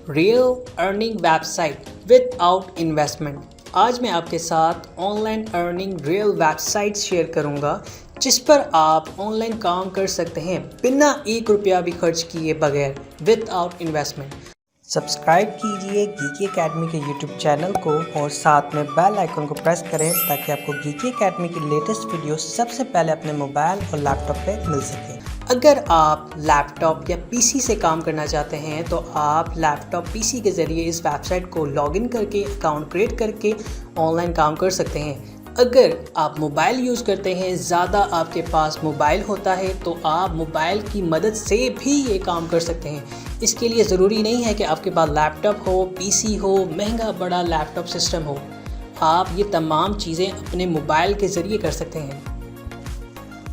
Real earning website without investment. आज मैं आपके साथ online earning real website share करूंगा जिस पर आप ऑनलाइन काम कर सकते हैं बिना ₹1 भी खर्च किए बगैर विदाउट इन्वेस्टमेंट। सब्सक्राइब कीजिए गीकी अकेडमी के यूट्यूब चैनल को और साथ में बेल आइकन को प्रेस करें ताकि आपको गीकी अकेडमी की लेटेस्ट वीडियो सबसे पहले अपने मोबाइल और लैपटॉप पे मिल सके। अगर आप लैपटॉप या पीसी से काम करना चाहते हैं तो आप लैपटॉप पीसी के ज़रिए इस वेबसाइट को लॉगिन करके अकाउंट क्रिएट करके ऑनलाइन काम कर सकते हैं। अगर आप मोबाइल यूज़ करते हैं, ज़्यादा आपके पास मोबाइल होता है तो आप मोबाइल की मदद से भी ये काम कर सकते हैं। इसके लिए ज़रूरी नहीं है कि आपके पास लैपटॉप हो, पीसी हो, महंगा बड़ा लैपटॉप सिस्टम हो। आप ये तमाम चीज़ें अपने मोबाइल के ज़रिए कर सकते हैं।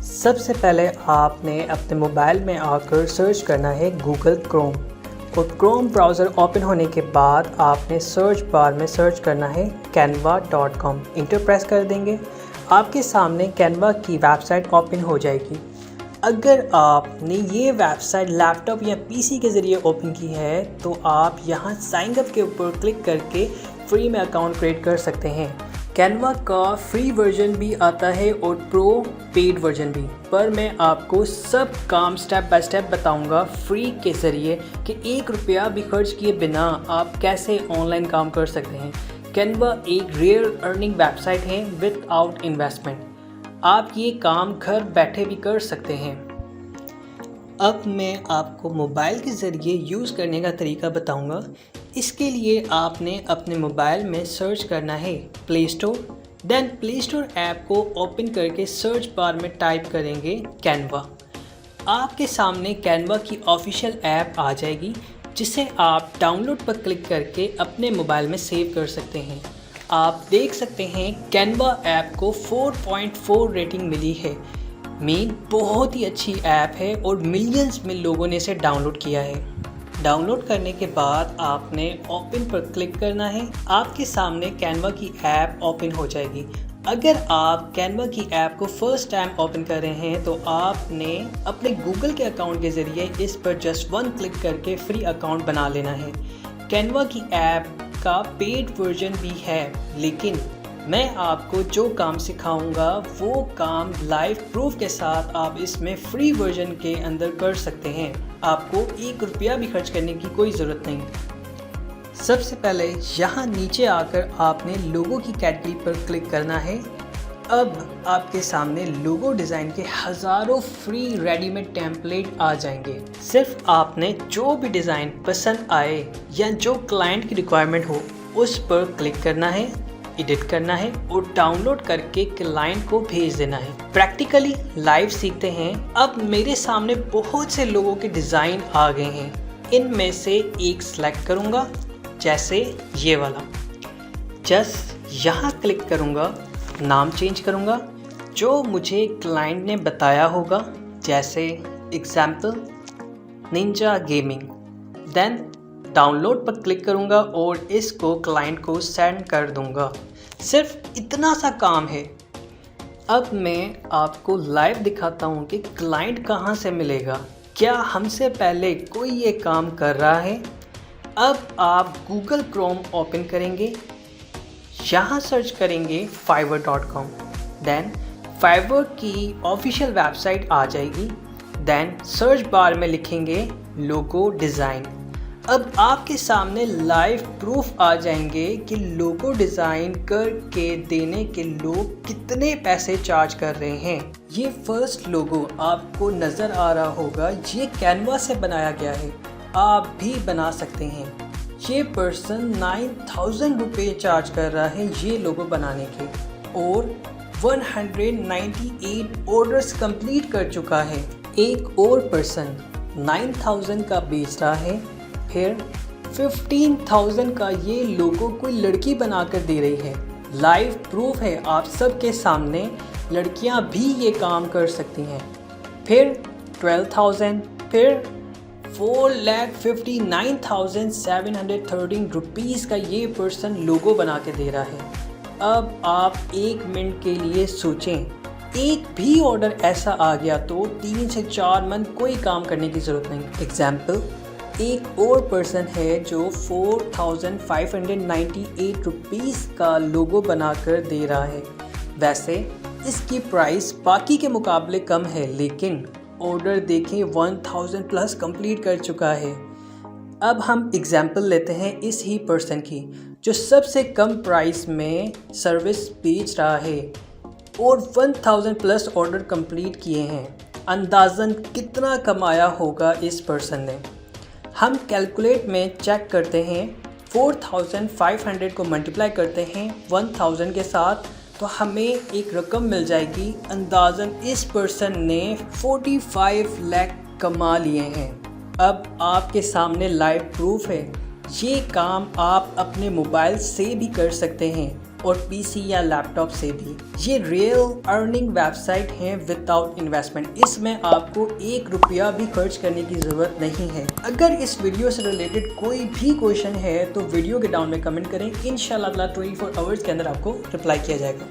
सबसे पहले आपने अपने मोबाइल में आकर सर्च करना है गूगल क्रोम और क्रोम ब्राउज़र ओपन होने के बाद आपने सर्च बार में सर्च करना है canva.com। इंटर प्रेस कर देंगे, आपके सामने कैनवा की वेबसाइट ओपन हो जाएगी। अगर आपने ये वेबसाइट लैपटॉप या पीसी के ज़रिए ओपन की है तो आप यहाँ साइन अप के ऊपर क्लिक करके फ्री में अकाउंट क्रिएट कर सकते हैं। कैनवा का फ्री वर्जन भी आता है और प्रो पेड वर्जन भी, पर मैं आपको सब काम स्टेप बाय स्टेप बताऊंगा फ्री के ज़रिए कि ₹1 भी खर्च किए बिना आप कैसे ऑनलाइन काम कर सकते हैं। कैनवा एक रियल अर्निंग वेबसाइट है विदाउट इन्वेस्टमेंट। आप ये काम घर बैठे भी कर सकते हैं। अब मैं आपको मोबाइल के ज़रिए यूज़ करने का तरीका बताऊंगा। इसके लिए आपने अपने मोबाइल में सर्च करना है play store. Then play store app को ओपन करके सर्च बार में टाइप करेंगे कैनवा। आपके सामने कैनवा की ऑफिशियल ऐप आ जाएगी जिसे आप डाउनलोड पर क्लिक करके अपने मोबाइल में सेव कर सकते हैं। आप देख सकते हैं कैनवा ऐप को 4.4 रेटिंग मिली है। बहुत ही अच्छी ऐप है और मिलियंस में लोगों ने इसे डाउनलोड किया है। डाउनलोड करने के बाद आपने ओपन पर क्लिक करना है। आपके सामने कैनवा की ऐप ओपन हो जाएगी। अगर आप कैनवा की ऐप को फर्स्ट टाइम ओपन कर रहे हैं तो आपने अपने गूगल के अकाउंट के ज़रिए इस पर जस्ट 1 क्लिक करके फ्री अकाउंट बना लेना है। कैनवा की ऐप का पेड वर्जन भी है, लेकिन मैं आपको जो काम सिखाऊंगा वो काम लाइव प्रूफ के साथ आप इसमें फ्री वर्जन के अंदर कर सकते हैं। आपको ₹1 भी खर्च करने की कोई ज़रूरत नहीं। सबसे पहले यहाँ नीचे आकर आपने लोगो की कैटेगरी पर क्लिक करना है। अब आपके सामने लोगो डिज़ाइन के हज़ारों फ्री रेडीमेड टेम्पलेट आ जाएंगे। सिर्फ आपने जो भी डिज़ाइन पसंद आए या जो क्लाइंट की रिक्वायरमेंट हो उस पर क्लिक करना है, एडिट करना है और डाउनलोड करके क्लाइंट को भेज देना है। प्रैक्टिकली लाइव सीखते हैं। अब मेरे सामने बहुत से लोगों के डिज़ाइन आ गए हैं। इनमें से एक सिलेक्ट करूंगा, जैसे ये वाला। जस्ट यहाँ क्लिक करूंगा, नाम चेंज करूंगा जो मुझे क्लाइंट ने बताया होगा, जैसे example ninja gaming. Then download पर क्लिक करूंगा और इसको क्लाइंट को सेंड कर दूंगा। सिर्फ इतना सा काम है। अब मैं आपको लाइव दिखाता हूं कि क्लाइंट कहां से मिलेगा। क्या हमसे पहले कोई ये काम कर रहा है? अब आप गूगल क्रोम ओपन करेंगे, यहाँ सर्च करेंगे fiverr.com। देन फाइवर की ऑफिशियल वेबसाइट आ जाएगी। देन सर्च बार में लिखेंगे लोगो डिज़ाइन। अब आपके सामने लाइव प्रूफ आ जाएंगे कि लोगो डिज़ाइन करके देने के लोग कितने पैसे चार्ज कर रहे हैं। ये फर्स्ट लोगो आपको नज़र आ रहा होगा, ये कैनवा से बनाया गया है। आप भी बना सकते हैं। ये पर्सन ₹9,000 चार्ज कर रहा है ये लोगो बनाने के और 198 ऑर्डर्स कंप्लीट कर चुका है। एक और पर्सन 9,000 का बेच रहा है, फिर 15,000 का ये लोगो कोई लड़की बनाकर दे रही है। लाइव प्रूफ है आप सबके सामने, लड़कियां भी ये काम कर सकती हैं। फिर 12,000, फिर ₹4,59,713 का ये पर्सन लोगो बना के दे रहा है। अब आप 1 मिनट के लिए सोचें, एक भी ऑर्डर ऐसा आ गया तो 3 से 4 मंथ कोई काम करने की ज़रूरत नहीं। एग्जाम्पल एक और पर्सन है जो 4598 रुपीज़ का लोगो बनाकर दे रहा है। वैसे इसकी प्राइस बाकी के मुकाबले कम है, लेकिन ऑर्डर देखें 1000 प्लस कंप्लीट कर चुका है। अब हम एग्जांपल लेते हैं इस ही पर्सन की जो सबसे कम प्राइस में सर्विस बेच रहा है और 1000 प्लस ऑर्डर कंप्लीट किए हैं। अंदाज़न कितना कमाया होगा इस पर्सन ने। हम कैलकुलेट में चेक करते हैं, 4500 को मल्टीप्लाई करते हैं 1000 के साथ, तो हमें एक रकम मिल जाएगी। अंदाज़न इस पर्सन ने 45 लाख कमा लिए हैं। अब आपके सामने लाइव प्रूफ है। ये काम आप अपने मोबाइल से भी कर सकते हैं और पीसी या लैपटॉप से भी। ये रियल अर्निंग वेबसाइट है विदाउट इन्वेस्टमेंट। इसमें आपको 1 रुपया भी खर्च करने की ज़रूरत नहीं है। अगर इस वीडियो से रिलेटेड कोई भी क्वेश्चन है तो वीडियो के डाउन में कमेंट करें। इंशाल्लाह 24 आवर्स के अंदर आपको रिप्लाई किया जाएगा।